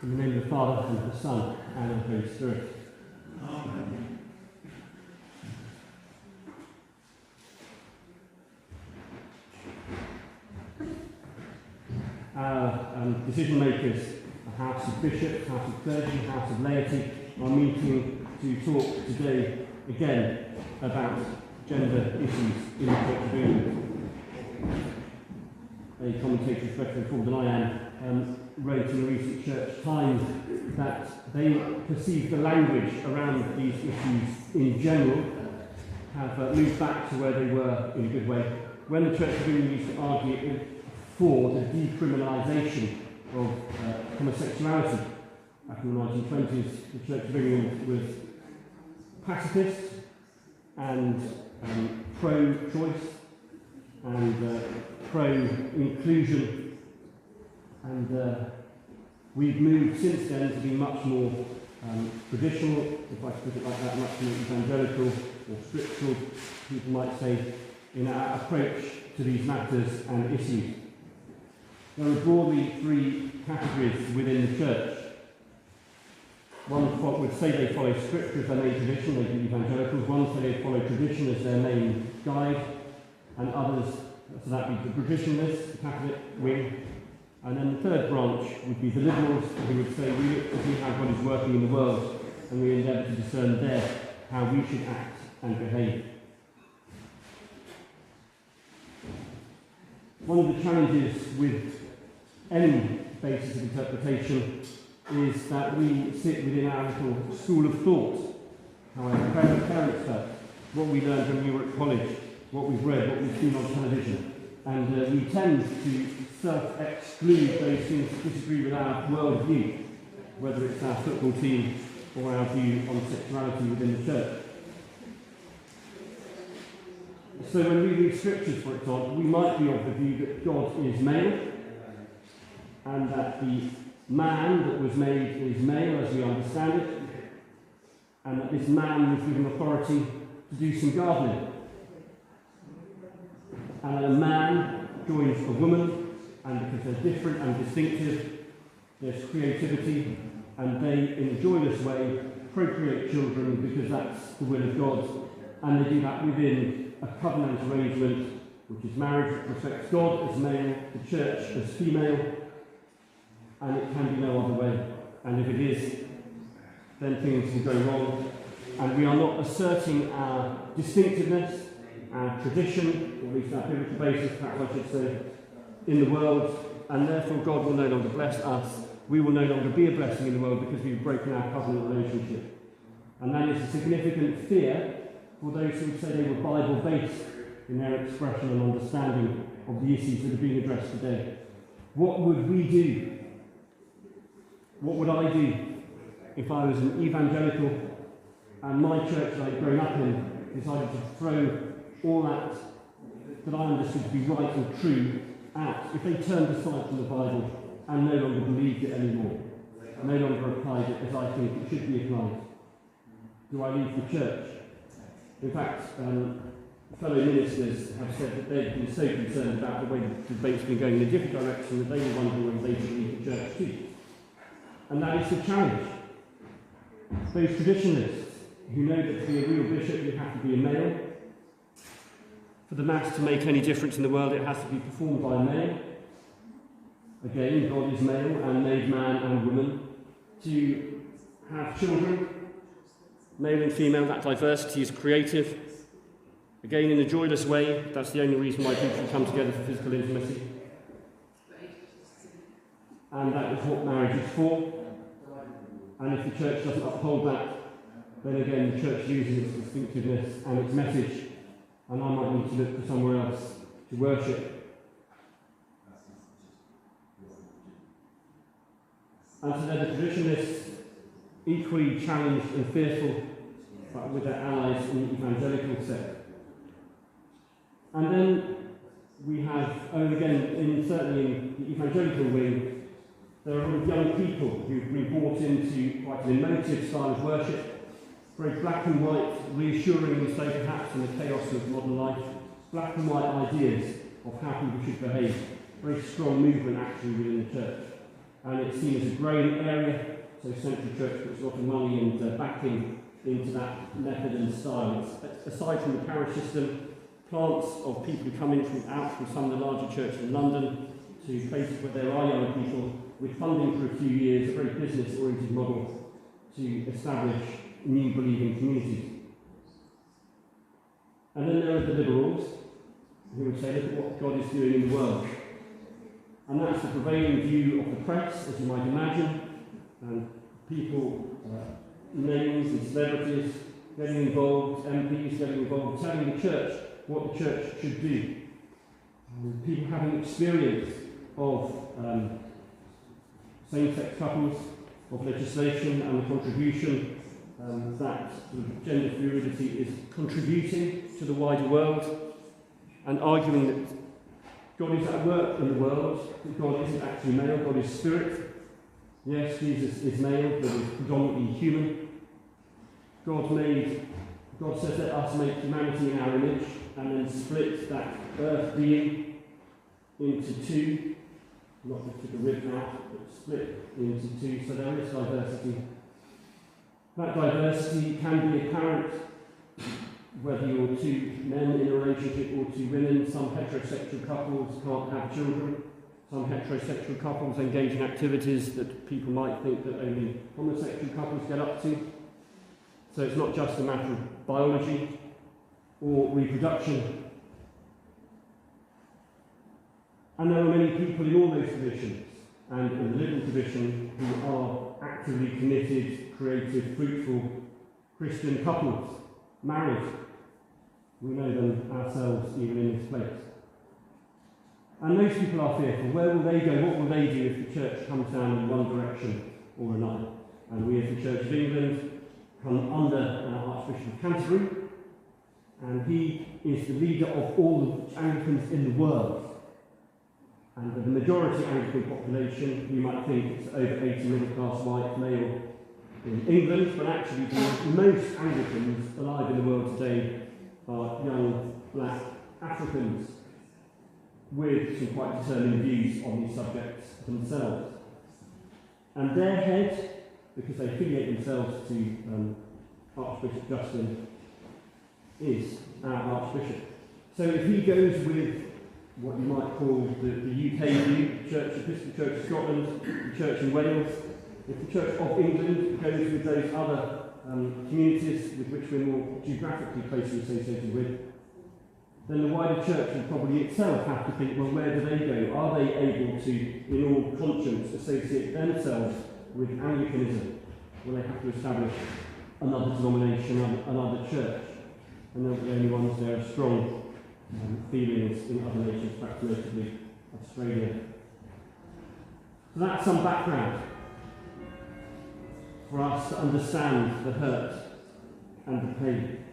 In the name of the Father, and of the Son, and of the Holy Spirit. Amen. Our decision makers, a house of bishops, house of clergy, house of laity, are meeting to talk today again about gender issues in the Church of England. A commentator better informed than I am wrote in a recent Church Times that they perceive the language around these issues in general have moved back to where they were in a good way when the Church of England used to argue for the decriminalisation of homosexuality. Back in the 1920s, the Church of England was pacifist and pro-choice and pro-inclusion, and we've moved since then to be much more traditional, if I put it like that, much more evangelical or scriptural, people might say, in our approach to these matters and issues. There are broadly three categories within the Church. One would say they follow Scripture as their main tradition, they be evangelicals. One say they follow tradition as their main guide, and others, so that would be the traditionalists, the Catholic wing. And then the third branch would be the liberals, who would say we look to see how God is working in the world, and we endeavour to discern there how we should act and behave. One of the challenges with any basis of interpretation is that we sit within our little school of thought, how our parents felt, what we learned when we were at college, what we've read, what we've seen on television. And we tend to self-exclude those things that disagree with our worldview, whether it's our football team or our view on sexuality within the church. So when we read scriptures, for example, we might be of the view that God is male, and that the man that was made is male as we understand it, and that this man was given authority to do some gardening. And a man joins a woman, and because they're different and distinctive, there's creativity, and they, in a joyous way, procreate children because that's the will of God. And they do that within a covenant arrangement, which is marriage, which reflects God as male, the church as female, and it can be no other way. And if it is, then things will go wrong. And we are not asserting our distinctiveness, our tradition, or at least our biblical basis, perhaps I should say, in the world, and therefore God will no longer bless us. We will no longer be a blessing in the world because we've broken our covenant relationship. And that is a significant fear for those who say they were Bible-based in their expression and understanding of the issues that are being addressed today. What would we do? What would I do if I was an evangelical and my church that I'd grown up in decided to throw all that I understood to be right and true out, if they turned aside from the Bible and no longer believed it anymore, no longer applied it as I think it should be applied? Do I leave the church? In fact, fellow ministers have said that they've been so concerned about the way the debate's been going in a different direction that they were wondering whether they should leave the church too. And that is the challenge. Those traditionalists who know that to be a real bishop you have to be a male. For the Mass to make any difference in the world, it has to be performed by a male. Again, God is male and made man and woman. To have children, male and female, that diversity is creative. Again, in a joyless way, that's the only reason why people come together for physical intimacy. And that is what marriage is for. And if the church doesn't uphold that, then again the church loses its distinctiveness and its message. And I might need to look for somewhere else to worship. And so they're the traditionalists, equally challenged and fearful, but with their allies in the evangelical sect. And then we have, certainly in the evangelical wing, there are a lot of young people who've been brought into quite an emotive style of worship, very black and white, reassuringly so perhaps in the chaos of modern life, black and white ideas of how people should behave, very strong movement actually within the church. and it's seen as a growing area, so Central Church puts a lot of money and backing into that method and style. It's, aside from the parish system, plants of people who come in out from some of the larger churches in London to places where there are young people, with funding for a few years, a very business-oriented model to establish new believing communities. And then there are the liberals, who would say, look at what God is doing in the world. And that's the prevailing view of the press, as you might imagine, and people, names and celebrities getting involved, MPs getting involved, telling the church what the church should do. People having experience of same-sex couples, of legislation and the contribution that gender fluidity is contributing to the wider world, and arguing that God is at work in the world, that God isn't actually male, God is spirit. Yes, Jesus is male, but is predominantly human. God says, let us make humanity in our image, and then split that earth being into two, not just took a rib out, but split into two, so there is diversity. That diversity can be apparent whether you're two men in a relationship or two women. Some heterosexual couples can't have children. Some heterosexual couples engage in activities that people might think that only homosexual couples get up to. So it's not just a matter of biology or reproduction. And there are many people in all those traditions, and in the liberal tradition, who are actively committed, creative, fruitful Christian couples, married. We know them ourselves even in this place. And those people are fearful. Where will they go? What will they do if the church comes down in one direction or another? And we as the Church of England come under Archbishop of Canterbury, and he is the leader of all the Anglicans in the world. And the majority Anglican population, you might think it's over 80 middle-class white male in England, but actually the most Anglicans alive in the world today are young black Africans with some quite determined views on these subjects themselves. And their head, because they affiliate themselves to Archbishop Justin, is our Archbishop. So if he goes with what you might call the UK view, the Church, Episcopal Church of Scotland, the Church in Wales, if the Church of England goes with those other communities with which we're more geographically closely associated with, then the wider church will probably itself have to think, well, where do they go? Are they able to, in all conscience, associate themselves with Anglicanism? Will they have to establish another denomination, another church? And they're the only ones there are strong feelings in other nations, perhaps notably Australia. So that's some background for us to understand the hurt and the pain.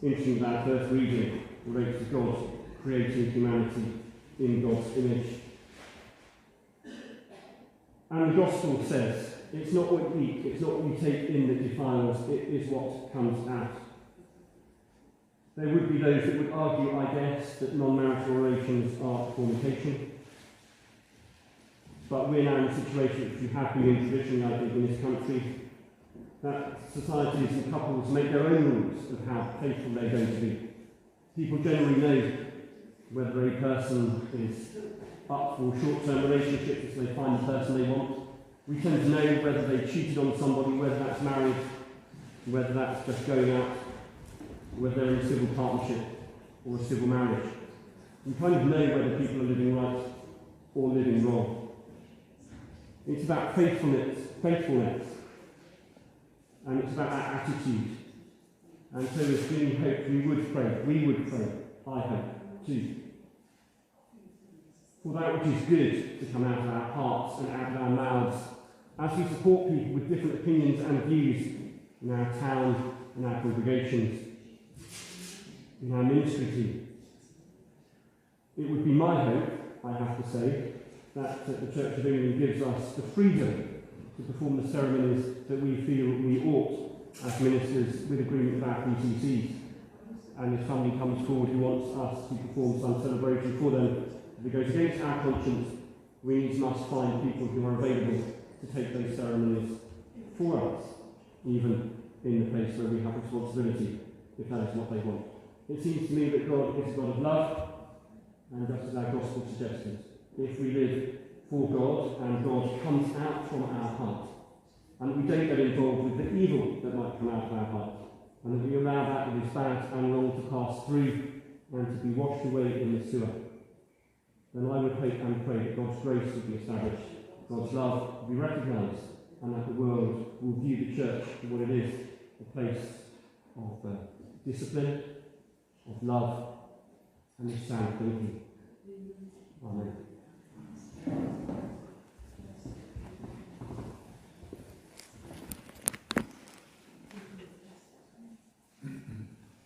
Interesting that first reading relates to God creating humanity in God's image. And the Gospel says, it's not what you eat, it's not what you take in that defiles, it is what comes out. There would be those that would argue, I guess, that non-marital relations are fornication. But we're now in a situation which we have been in traditionally, I think, in this country, that societies and couples make their own rules of how faithful they're going to be. People generally know whether a person is up for short-term relationships if they find the person they want. We tend to know whether they cheated on somebody, whether that's married, whether that's just going out, whether they're in a civil partnership or a civil marriage. We kind of know whether people are living right or living wrong. It's about faithfulness, and it's about our attitude. And so as we hope, we would pray, I hope, too, for that which is good to come out of our hearts and out of our mouths as we support people with different opinions and views in our town and our congregations, in our ministry team. It would be my hope, I have to say, that the Church of England gives us the freedom to perform the ceremonies that we feel we ought as ministers with agreement with our PCCs. And if somebody comes forward who wants us to perform some celebration for them, if it goes against our conscience, we must find people who are available to take those ceremonies for us, even in the place where we have responsibility, if that is what they want. It seems to me that God is a God of love, and just as our gospel suggested, if we live for God and God comes out from our heart, and we don't get involved with the evil that might come out of our heart, and that we allow that which is bad and wrong to pass through and to be washed away in the sewer, then I would hope and pray that God's grace will be established, God's love will be recognised, and that the world will view the church for what it is, a place of discipline, of love, and of sound thinking. Amen.